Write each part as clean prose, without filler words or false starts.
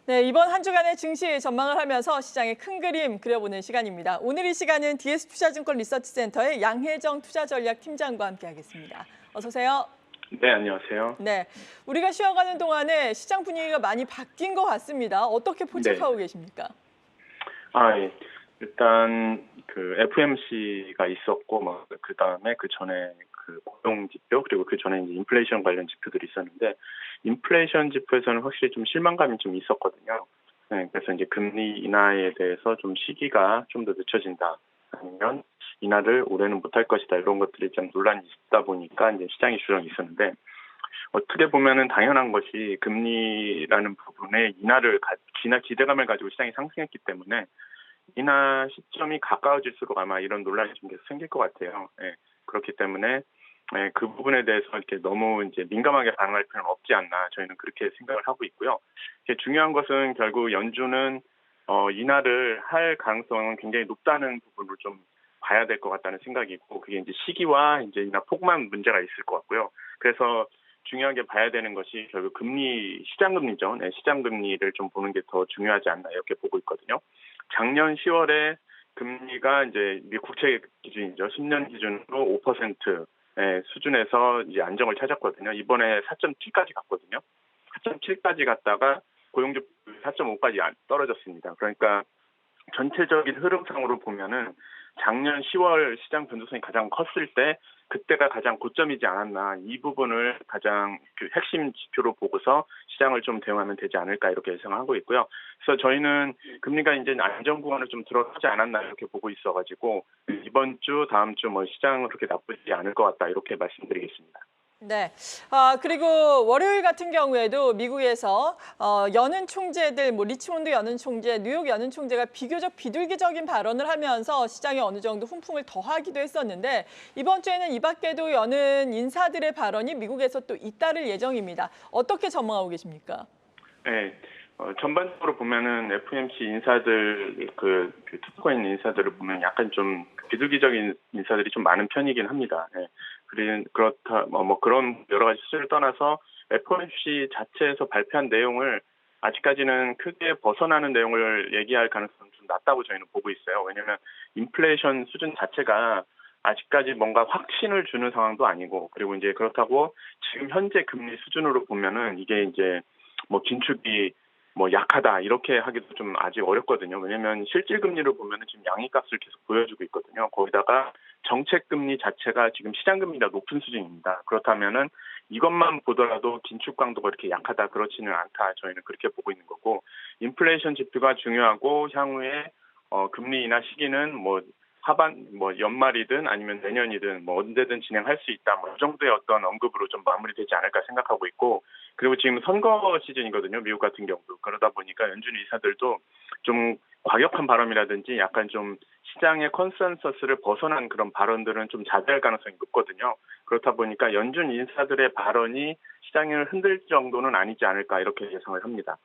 네, 이번 한 주간의 증시 전망을 하면서 시장의 큰 그림 그려보는 시간입니다. 오늘 이 시간은 DS투자증권 리서치센터의 양혜정 투자전략팀장과 함께하겠습니다. 어서 오세요. 네, 안녕하세요. 네, 우리가 쉬어가는 동안에 시장 분위기가 많이 바뀐 것 같습니다. 어떻게 네. 포착하고 계십니까? 예. 일단 그 FOMC가 있었고 그다음에 그 전에 그 고용 지표 그리고 그 전에 이제 인플레이션 관련 지표들이 있었는데 인플레이션 지표에서는 확실히 좀 실망감이 좀 있었거든요. 네, 그래서 이제 금리 인하에 대해서 좀 시기가 좀 더 늦춰진다. 아니면 인하를 올해는 못할 것이다. 이런 것들이 좀 논란이 있다 보니까 이제 시장이 주장이 있었는데 어떻게 보면은 당연한 것이 금리라는 부분에 기대감을 가지고 시장이 상승했기 때문에 인하 시점이 가까워질수록 아마 이런 논란이 좀 계속 생길 것 같아요. 예, 그렇기 때문에 그 부분에 대해서 이렇게 너무 이제 민감하게 반응할 필요는 없지 않나 저희는 그렇게 생각을 하고 있고요. 중요한 것은 결국 연준은 인하를 할 가능성은 굉장히 높다는 부분을 좀 봐야 될 것 같다는 생각이고 그게 이제 시기와 이제 인하 폭만 문제가 있을 것 같고요. 그래서 중요하게 봐야 되는 것이 결국 시장 금리죠. 네, 시장 금리를 좀 보는 게 더 중요하지 않나 이렇게 보고 있거든요. 작년 10월에 금리가 이제 미 국채 기준이죠. 10년 기준으로 5% 수준에서 이제 안정을 찾았거든요. 이번에 4.7까지 갔거든요. 4.7까지 갔다가 고용지표 4.5까지 떨어졌습니다. 그러니까 전체적인 흐름상으로 보면은 작년 10월 시장 변동성이 가장 컸을 때 그때가 가장 고점이지 않았나 이 부분을 가장 그 핵심 지표로 보고서 시장을 좀 대응하면 되지 않을까 이렇게 예상하고 있고요. 그래서 저희는 금리가 이제 안정 구간을 좀 들어가지 않았나 이렇게 보고 있어가지고 이번 주 다음 주 뭐 시장은 그렇게 나쁘지 않을 것 같다 이렇게 말씀드리겠습니다. 네. 그리고 월요일 같은 경우에도 미국에서 연은 총재들, 리치몬드 연은 총재, 뉴욕 연은 총재가 비교적 비둘기적인 발언을 하면서 시장에 어느 정도 훈풍을 더하기도 했었는데 이번 주에는 이 밖에도 연은 인사들의 발언이 미국에서 또 잇따를 예정입니다. 어떻게 전망하고 계십니까? 네. 전반적으로 보면은 FOMC 인사들 투표인 인사들을 보면 약간 좀 비둘기적인 인사들이 좀 많은 편이긴 합니다. 예. 그렇다 그런 여러 가지 수를 떠나서 FOMC 자체에서 발표한 내용을 아직까지는 크게 벗어나는 내용을 얘기할 가능성은 좀 낮다고 저희는 보고 있어요. 왜냐하면 인플레이션 수준 자체가 아직까지 뭔가 확신을 주는 상황도 아니고 그리고 이제 그렇다고 지금 현재 금리 수준으로 보면은 이게 이제 긴축이 약하다 이렇게 하기도 좀 아직 어렵거든요. 왜냐하면 실질 금리를 보면은 지금 양위값을 계속 보여주고 있거든요. 거기다가 정책 금리 자체가 지금 시장 금리가 높은 수준입니다. 그렇다면은 이것만 보더라도 긴축 강도가 이렇게 약하다 그렇지는 않다 저희는 그렇게 보고 있는 거고 인플레이션 지표가 중요하고 향후에 금리 인하 시기는 연말이든 아니면 내년이든 언제든 진행할 수 있다. 이 정도의 어떤 언급으로 좀 마무리되지 않을까 생각하고 있고 그리고 지금 선거 시즌이거든요. 미국 같은 경우도. 그러다 보니까 연준 의사들도 좀 과격한 발언이라든지 약간 좀 시장의 컨센서스를 벗어난 그런 발언들은 좀 자제할 가능성이 높거든요. 그렇다 보니까 연준 인사들의 발언이 시장을 흔들 정도는 아니지 않을까 이렇게 예상을 합니다.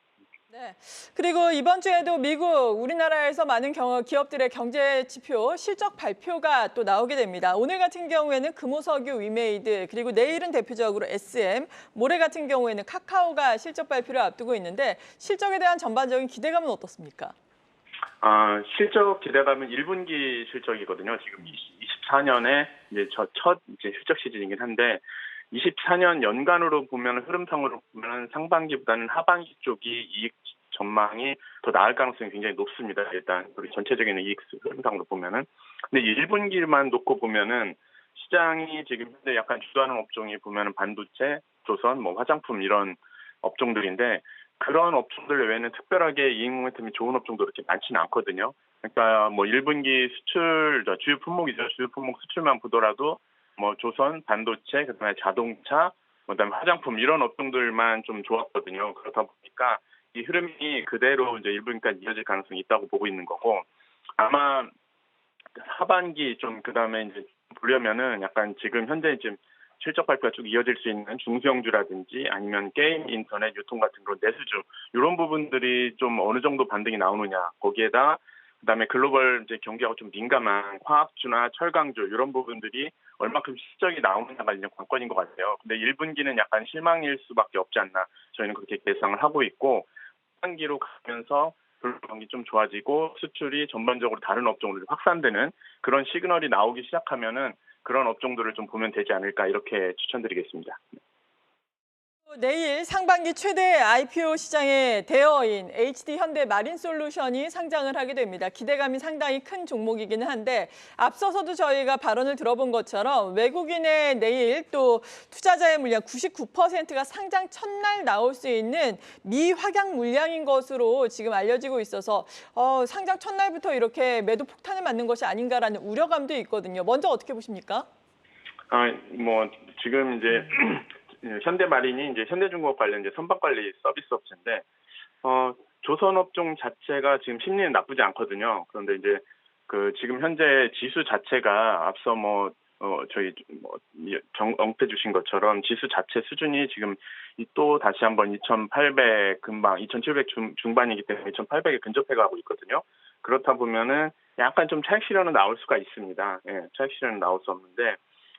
네. 그리고 이번 주에도 미국, 우리나라에서 많은 기업들의 경제 지표, 실적 발표가 또 나오게 됩니다. 오늘 같은 경우에는 금호석유, 위메이드, 그리고 내일은 대표적으로 SM, 모레 같은 경우에는 카카오가 실적 발표를 앞두고 있는데 실적에 대한 전반적인 기대감은 어떻습니까? 실적 기대감은 1분기 실적이거든요. 지금 24년에 이제 첫 실적 시즌이긴 한데 24년 연간으로 보면 흐름상으로 보면 상반기보다는 하반기 쪽이 이익 전망이 더 나을 가능성이 굉장히 높습니다. 일단 우리 전체적인 이익 흐름상으로 보면은 근데 1분기만 놓고 보면은 시장이 지금 현재 약간 주도하는 업종이 보면은 반도체, 조선, 화장품 이런 업종들인데 그런 업종들 외에는 특별하게 이익 모멘텀이 좋은 업종도 그렇게 많지는 않거든요. 그러니까 1분기 수출 주요 품목이죠. 주요 품목 수출만 보더라도 조선, 반도체, 그다음에 자동차, 그다음에 화장품 이런 업종들만 좀 좋았거든요. 그렇다 보니까 이 흐름이 그대로 이제 1분기까지 이어질 가능성이 있다고 보고 있는 거고 아마 하반기 좀 그다음에 이제 보려면은 약간 지금 현재 지금 실적 발표가 쭉 이어질 수 있는 중소형주라든지 아니면 게임, 인터넷, 유통 같은 그런 내수주 이런 부분들이 좀 어느 정도 반등이 나오느냐 거기에다 그다음에 글로벌 이제 경기하고 좀 민감한 화학주나 철강주 이런 부분들이 얼마큼 실적이 나오느냐가 이제 관건인 것 같아요. 근데 1분기는 약간 실망일 수밖에 없지 않나 저희는 그렇게 예상을 하고 있고 하반기로 가면서 경기 좀 좋아지고 수출이 전반적으로 다른 업종으로 확산되는 그런 시그널이 나오기 시작하면은 그런 업종들을 좀 보면 되지 않을까 이렇게 추천드리겠습니다. 내일 상반기 최대 IPO 시장의 대어인 HD 현대 마린솔루션이 상장을 하게 됩니다. 기대감이 상당히 큰 종목이기는 한데 앞서서도 저희가 발언을 들어본 것처럼 외국인의 내일 또 투자자의 물량 99%가 상장 첫날 나올 수 있는 미확약 물량인 것으로 지금 알려지고 있어서 상장 첫날부터 이렇게 매도 폭탄을 맞는 것이 아닌가라는 우려감도 있거든요. 먼저 어떻게 보십니까? 지금 이제 현대마린이 이제 현대중공업 관련 이제 선박관리 서비스 업체인데, 조선업종 자체가 지금 심리는 나쁘지 않거든요. 그런데 이제 지금 현재 지수 자체가 앞서 언급해 주신 것처럼 지수 자체 수준이 지금 또 다시 한번 2,800 금방, 2,700 중반이기 때문에 2,800에 근접해 가고 있거든요. 그렇다 보면은 약간 좀 차익 실현은 나올 수가 있습니다. 예, 차익 실현은 나올 수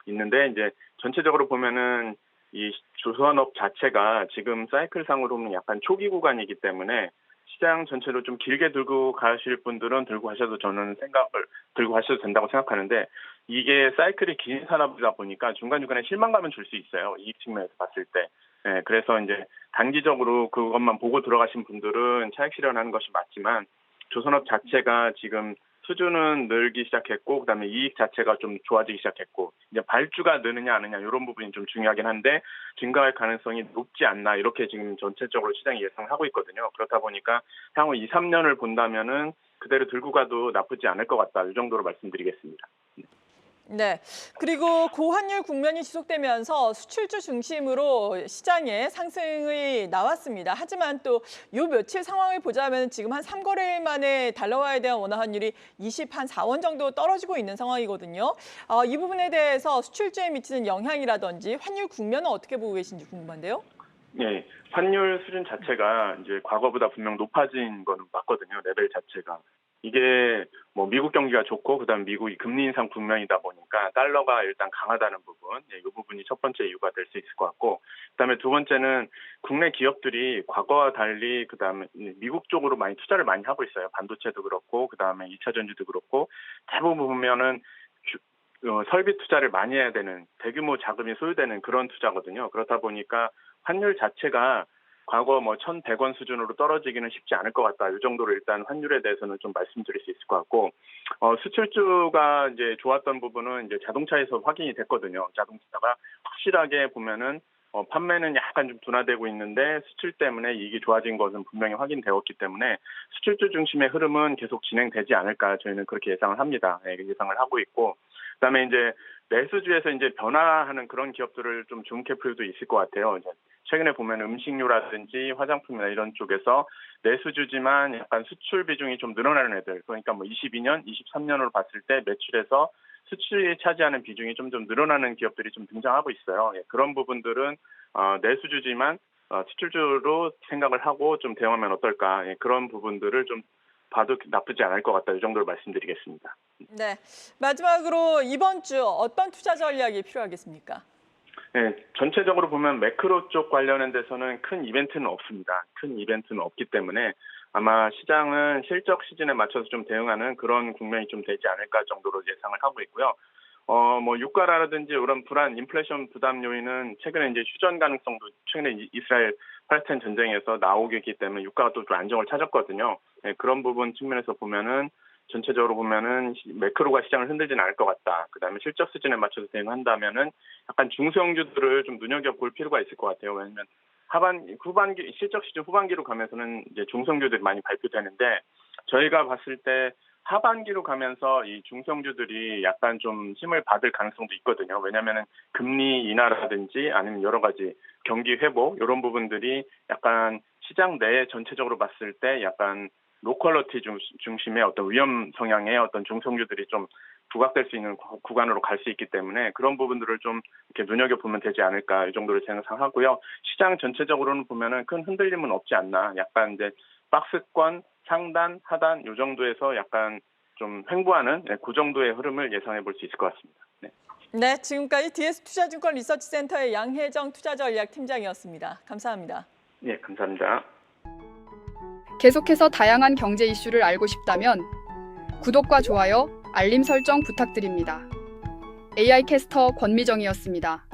있는데 이제 전체적으로 보면은 이 조선업 자체가 지금 사이클상으로 보면 약간 초기 구간이기 때문에 시장 전체로 좀 길게 들고 가실 분들은 들고 가셔도 들고 가셔도 된다고 생각하는데, 이게 사이클이 긴 산업이다 보니까 중간중간에 실망감은 줄 수 있어요. 이익 측면에서 봤을 때. 예, 그래서 이제 단기적으로 그것만 보고 들어가신 분들은 차익 실현하는 것이 맞지만, 조선업 자체가 지금 수준은 늘기 시작했고, 그다음에 이익 자체가 좀 좋아지기 시작했고, 이제 발주가 느느냐 안 느냐 이런 부분이 좀 중요하긴 한데 증가할 가능성이 높지 않나 이렇게 지금 전체적으로 시장이 예상하고 있거든요. 그렇다 보니까 향후 2, 3년을 본다면은 그대로 들고 가도 나쁘지 않을 것 같다. 이 정도로 말씀드리겠습니다. 네. 그리고 고환율 국면이 지속되면서 수출주 중심으로 시장에 상승이 나왔습니다. 하지만 또 요 며칠 상황을 보자면 지금 한 3거래일 만에 달러화에 대한 원화 환율이 24원 정도 떨어지고 있는 상황이거든요. 이 부분에 대해서 수출주에 미치는 영향이라든지 환율 국면은 어떻게 보고 계신지 궁금한데요. 네, 환율 수준 자체가 이제 과거보다 분명 높아진 거는 맞거든요. 레벨 자체가. 이게 미국 경기가 좋고 그다음 미국이 금리 인상 국면이다 보니까 달러가 일단 강하다는 부분, 이 부분이 첫 번째 이유가 될 수 있을 것 같고, 그다음에 두 번째는 국내 기업들이 과거와 달리 그다음에 미국 쪽으로 투자를 많이 하고 있어요. 반도체도 그렇고 그다음에 2차 전지도 그렇고 대부분 보면은 설비 투자를 많이 해야 되는 대규모 자금이 소요되는 그런 투자거든요. 그렇다 보니까 환율 자체가 과거 1,100원 수준으로 떨어지기는 쉽지 않을 것 같다. 이 정도로 일단 환율에 대해서는 좀 말씀드릴 수 있을 것 같고, 수출주가 이제 좋았던 부분은 이제 자동차에서 확인이 됐거든요. 자동차가 확실하게 보면은 판매는 약간 좀 둔화되고 있는데 수출 때문에 이익이 좋아진 것은 분명히 확인되었기 때문에 수출주 중심의 흐름은 계속 진행되지 않을까 저희는 그렇게 예상을 합니다. 네, 예상을 하고 있고, 그다음에 이제 내수주에서 이제 변화하는 그런 기업들을 좀 주목해 볼 필요도 있을 것 같아요. 이제 최근에 보면 음식료라든지 화장품이나 이런 쪽에서 내수주지만 약간 수출 비중이 좀 늘어나는 애들, 그러니까 22년, 23년으로 봤을 때 매출에서 수출이 차지하는 비중이 좀 늘어나는 기업들이 좀 등장하고 있어요. 예, 그런 부분들은 내수주지만 수출주로 생각을 하고 좀 대응하면 어떨까, 예, 그런 부분들을 좀 봐도 나쁘지 않을 것 같다. 이 정도로 말씀드리겠습니다. 네. 마지막으로 이번 주 어떤 투자 전략이 필요하겠습니까? 네, 전체적으로 보면 매크로 쪽 관련된 데서는 큰 이벤트는 없습니다. 큰 이벤트는 없기 때문에 아마 시장은 실적 시즌에 맞춰서 좀 대응하는 그런 국면이 좀 되지 않을까 정도로 예상을 하고 있고요. 유가라든지 이런 불안, 인플레이션 부담 요인은 최근에 이제 휴전 가능성도 최근에 이스라엘 팔레스타인 전쟁에서 나오기 때문에 유가가 또 좀 안정을 찾았거든요. 네, 그런 부분 측면에서 보면은 전체적으로 보면은 매크로가 시장을 흔들지는 않을 것 같다. 그다음에 실적 수준에 맞춰서 대응한다면은 약간 중소형주들을 좀 눈여겨 볼 필요가 있을 것 같아요. 왜냐하면 후반기 실적 시즌 후반기로 가면서는 이제 중소형주들이 많이 발표되는데, 저희가 봤을 때 하반기로 가면서 이 중소형주들이 약간 좀 힘을 받을 가능성도 있거든요. 왜냐하면은 금리 인하라든지 아니면 여러 가지 경기 회복 이런 부분들이 약간 시장 내에 전체적으로 봤을 때 약간 로컬러티 중심의 어떤 위험 성향의 어떤 중성주들이 좀 부각될 수 있는 구간으로 갈 수 있기 때문에 그런 부분들을 좀 이렇게 눈여겨보면 되지 않을까 이 정도로 생각하고요. 시장 전체적으로는 보면은 큰 흔들림은 없지 않나. 약간 이제 박스권, 상단, 하단 이 정도에서 약간 좀 횡보하는, 그 정도의 흐름을 예상해 볼 수 있을 것 같습니다. 네. 네, 지금까지 DS투자증권 리서치센터의 양혜정 투자전략팀장이었습니다. 감사합니다. 네, 감사합니다. 계속해서 다양한 경제 이슈를 알고 싶다면 구독과 좋아요, 알림 설정 부탁드립니다. AI 캐스터 권미정이었습니다.